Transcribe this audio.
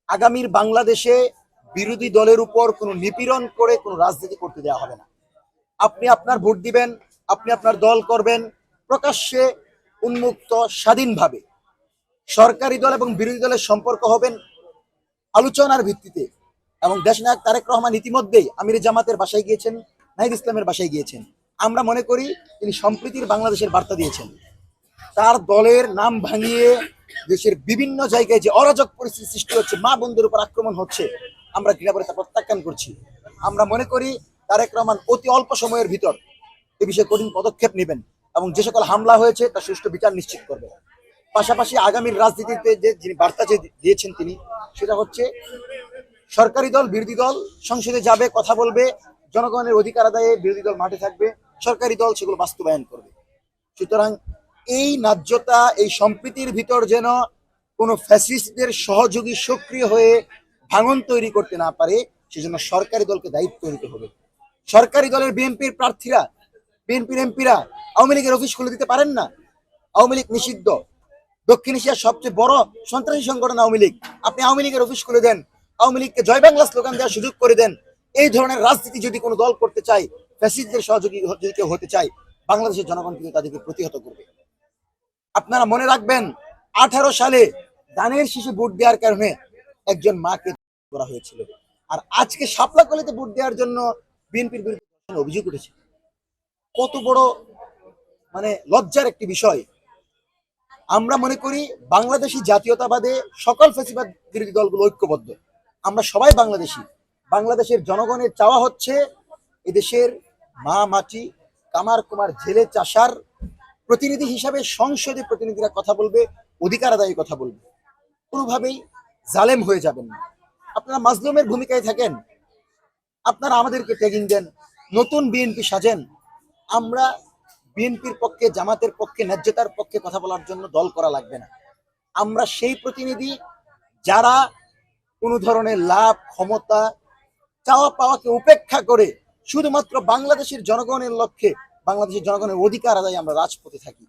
আগামীর বাংলাদেশে বিরোধী দলের উপর কোনো নিপীড়ন করে কোনো রাজনীতি করতে দেওয়া হবে না। আপনি আপনার ভোট দিবেন, আপনি আপনার দল করবেন প্রকাশ্যে, উন্মুক্ত, স্বাধীনভাবে। সরকারি দল এবং বিরোধী দলের সম্পর্ক হবেন আলোচনার ভিত্তিতে। এবং দেশনায়ক তারেক রহমান ইতিমধ্যেই আমির জামাতের বাসায় গিয়েছেন, নাহিদ ইসলামের বাসায় গিয়েছেন। আমরা মনে করি তিনি সম্প্রীতির বাংলাদেশের বার্তা দিয়েছেন। তার দলের নাম ভাঙিয়ে দেশের বিভিন্ন জায়গায় যে অরাজক পরিস্থিতি সৃষ্টি হচ্ছে, মা বোনদের উপর আক্রমণ হচ্ছে, আমরা ঘৃণা করে তা প্রত্যাখ্যান করছি। আমরা মনে করি তারেক রহমান অতি অল্প সময়ের ভিতর এ বিষয়ে কঠিন পদক্ষেপ নেবেন এবং যে সকল হামলা হয়েছে তার সুষ্ঠু বিচার নিশ্চিত করবেন। পাশাপাশি আগামীর রাজনীতিতে যে যিনি বার্তা যে দিয়েছেন তিনি, সেটা হচ্ছে সরকারি দল বিরোধী দল সংসদে যাবে, কথা বলবে, জনগণের অধিকার আদায়ে বিরোধী দল মাঠে থাকবে, সরকারি দল সেগুলো বাস্তবায়ন করবে। সুতরাং এই ন্যায্যতা, এই সম্প্রীতির ভিতর যেন কোনো ফ্যাসিস্টদের সহযোগী সক্রিয় হয়ে ভাঙন তৈরি করতে না পারে, সেজন্য সরকারি দলকে দায়িত্ব নিতে হবে। সরকারি দলের বিএনপির প্রার্থীরা, বিএনপির এমপিরা আওয়ামী লীগের অফিস খুলে দিতে পারেন না। আওয়ামী লীগ নিষিদ্ধ, দক্ষিণ এশিয়ার সবচেয়ে বড় সন্ত্রাসী সংগঠন আওয়ামী লীগ। আপনি আওয়ামী লীগের অফিস খুলে দেন, আওয়ামী লীগকে জয় বাংলা স্লোগান দেওয়ার সুযোগ করে দেন। এই ধরনের রাজনীতি যদি কোনো দল করতে চায়, ফ্যাসিস্টদের সহযোগী যদি কেউ হতে চায়, বাংলাদেশের জনগণ কিন্তু তাদেরকে প্রতিহত করবে। আপনারা মনে রাখবেন 18 সালে ধানের শীষে ভোট দেওয়ার কারণে একজন মাকে করা হয়েছিল, আর আজকে শাপলাকলিতে ভোট দেওয়ার জন্য বিএনপির বিরুদ্ধে অভিযোগ উঠেছে। কত বড় লজ্জার একটি বিষয়। আমরা মনে করি বাংলাদেশি জাতীয়তাবাদে সকল ফ্যাসিবাদ বিরোধী দলগুলো ঐক্যবদ্ধ। আমরা সবাই বাংলাদেশি। বাংলাদেশের জনগণের চাওয়া হচ্ছে এদেশের মা মাটি, কামার কুমার, জেলে চাষার প্রতিনিধি হিসাবে সংসদে প্রতিনিধিরা কথা বলবে, অধিকার আদায়ী কথা বলবে, কোনোভাবেই জালেম হয়ে যাবেন না। আপনারা মাজলুমের ভূমিকায় থাকেন, আপনারা আমাদেরকে ট্যাগিং দেন, নতুন বিএনপি সাজেন। আমরা বিএনপির পক্ষে, জামাতের পক্ষে, ন্যায্যতার পক্ষে কথা বলার জন্য দল করা লাগবে না। আমরা সেই প্রতিনিধি যারা কোনো ধরনের লাভ, ক্ষমতা, চাওয়া পাওয়াকে উপেক্ষা করে শুধুমাত্র বাংলাদেশের জনগণের লক্ষ্যে, বাংলাদেশের জনগণের অধিকার আদায়ে আমরা রাজপথে থাকি।